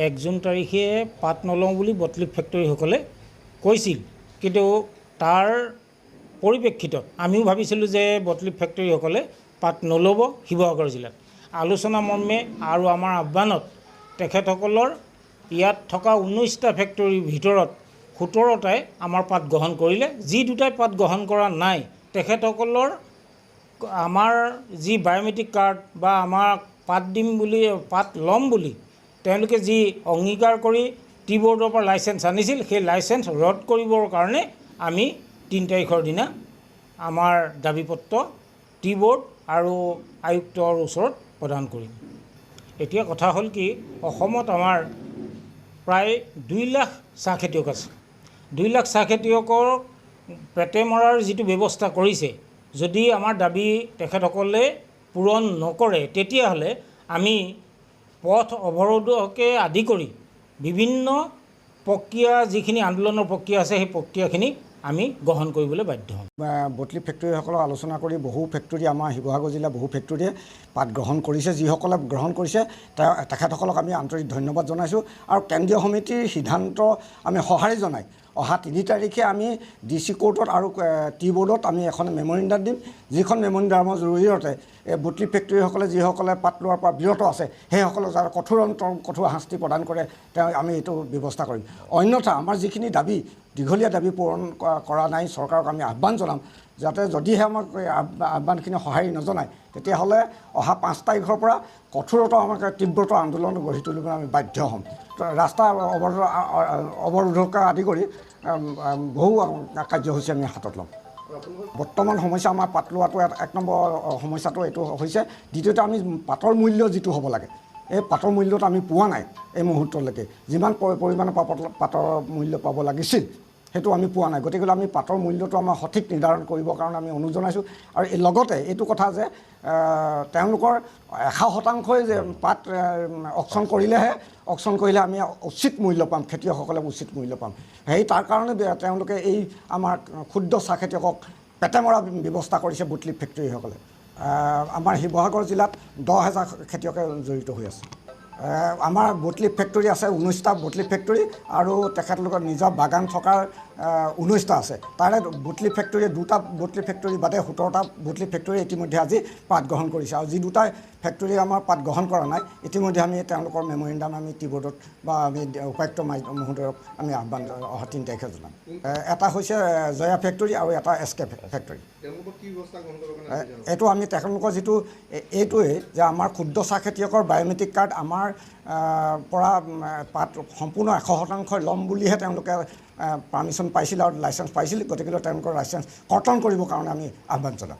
1 June তাৰিখে পাত নলওঁ বুলি বটলিপ ফেক্টৰীসকলে কৈছিল, কিন্তু তাৰ পৰিপ্ৰেক্ষিতত আমিও ভাবিছিলোঁ যে বটলিপ ফেক্টৰীসকলে পাত নল'ব শিৱসাগৰ জিলাত। আলোচনা মৰ্মে আৰু আমাৰ আহ্বানত তেখেতসকলৰ ইয়াত থকা 19টা ফেক্টৰীৰ ভিতৰত 17টাই আমাৰ পাত গ্ৰহণ কৰিলে। যি দুটাই পাত গ্ৰহণ কৰা নাই, তেখেতসকলৰ আমাৰ যি বায়'মেট্ৰিক কাৰ্ড বা আমাৰ পাত দিম বুলি পাত ল'ম বুলি তেওঁলোকে যি অংগীকাৰ কৰি টি বৰ্ডৰ পৰা লাইচেঞ্চ আনিছিল, সেই লাইচেঞ্চ ৰদ কৰিবৰ কাৰণে আমি 3 তাৰিখৰ দিনা আমাৰ দাবীপত্ৰ টি বৰ্ড আৰু আয়ুক্তৰ ওচৰত প্ৰদান কৰিম। এতিয়া কথা হ'ল কি, অসমত আমাৰ প্ৰায় 2 লাখ চাহ খেতিয়ক আছে। 2 লাখ চাহ খেতিয়কৰ পেটে মৰাৰ যিটো ব্যৱস্থা কৰিছে, যদি আমাৰ দাবী তেখেতসকলে পূৰণ নকৰে, তেতিয়াহ'লে আমি পথ অৱৰোধকে আদি কৰি বিভিন্ন প্ৰক্ৰিয়া, যিখিনি আন্দোলনৰ প্ৰক্ৰিয়া আছে, সেই প্ৰক্ৰিয়াখিনি আমি গ্ৰহণ কৰিবলৈ বাধ্য হ'ম। বটলিপ ফেক্টৰীসকলক আলোচনা কৰি বহু ফেক্টৰী আমাৰ শিৱসাগৰ জিলাৰ বহু ফেক্টৰীয়ে পাত গ্ৰহণ কৰিছে। যিসকলে গ্ৰহণ কৰিছে তেখেতসকলক আমি আন্তৰিক ধন্যবাদ জনাইছোঁ আৰু কেন্দ্ৰীয় সমিতিৰ সিদ্ধান্ত আমি সঁহাৰি জনাই অহা 3 তাৰিখে আমি DC কোৰ্টত আৰু টি বৰ্ডত আমি এখন মেমৰিণ্ডাম দিম, যিখন মেমৰিণ্ডামৰ জৰিয়তে বটলিপ ফেক্টৰীসকলে যিসকলে পাত লোৱাৰ পৰা বিৰত আছে সেইসকলক যাতে কঠোৰ শাস্তি প্ৰদান কৰে, আমি এইটো ব্যৱস্থা কৰিম। অন্যথা আমাৰ যিখিনি দাবী, দীঘলীয়া দাবী পূৰণ কৰা নাই, চৰকাৰক আমি আহ্বান জনাম যাতে যদিহে আমাক আহ্বানখিনি সঁহাৰি নজনায়, তেতিয়াহ'লে অহা 5 তাৰিখৰ পৰা কঠোৰতা আমাক তীব্ৰতৰ আন্দোলন গঢ়ি তুলিবলৈ আমি বাধ্য হ'ম। ৰাস্তা অৱৰোধকে আদি কৰি বহু কাৰ্যসূচী আমি হাতত ল'ম। বৰ্তমান সমস্যা আমাৰ পাত লোৱাটো 1 নম্বৰ সমস্যাটো এইটো হৈছে। দ্বিতীয়তে আমি পাতৰ মূল্য যিটো হ'ব লাগে, এই পাতৰ মূল্যটো আমি পোৱা নাই এই মুহূৰ্তলৈকে। যিমান পৰিমাণৰ পাতৰ মূল্য পাব লাগিছিল সেইটো আমি পোৱা নাই। গতিকে আমি পাতৰ মূল্যটো আমাৰ সঠিক নিৰ্ধাৰণ কৰিবৰ কাৰণে আমি অনুৰোধ জনাইছোঁ। আৰু লগতে এইটো কথা যে তেওঁলোকৰ 100% যে পাত অকশ্যন কৰিলেহে আমি উচিত মূল্য পাম, খেতিয়কসকলে উচিত মূল্য পাম। তাৰ কাৰণে তেওঁলোকে এই আমাৰ ক্ষুদ্ৰ চাহ খেতিয়কক পেটে মৰা ব্যৱস্থা কৰিছে বটলিপ ফেক্টৰীসকলে। আমাৰ শিৱসাগৰ জিলাত 10,000 খেতিয়কে জড়িত হৈ আছে। আমাৰ বটলিপ ফেক্টৰী আছে 19টা বটলিপ ফেক্টৰী আৰু তেখেতলোকৰ নিজৰ বাগান থকাৰ 19টা আছে। তাৰে বটলিপ ফেক্টৰীয়ে 2টা বটলিপ ফেক্টৰী বাদে 17টা বটলিপ ফেক্টৰী ইতিমধ্যে আজি পাত গ্ৰহণ কৰিছে। আৰু যি 2টা ফেক্টৰী আমাৰ পাত গ্ৰহণ কৰা নাই, ইতিমধ্যে আমি তেওঁলোকৰ মেমৰিণ্ডাম আমি টি বৰ্ডত বা আমি উপায়ুক্ত মহোদয়ক আমি আহ্বান অহা 3 তাৰিখে জনাম। এটা হৈছে জয়া ফেক্টৰী আৰু এটা SK ফেক্টৰী। এইটো আমি তেওঁলোকৰ যিটো এইটোৱে যে আমাৰ ক্ষুদ্ৰ চাহ খেতিয়কৰ বায়'মেট্ৰিক কাৰ্ড আমাৰ পৰা পাত সম্পূৰ্ণ 100% ল'ম বুলিহে তেওঁলোকে পাৰ্মিশ্যন পাইছিল আৰু লাইচেঞ্চ পাইছিল। গতিকে তেওঁলোকৰ লাইচেঞ্চ কৰ্তন কৰিবৰ কাৰণে আমি আহ্বান জনাম।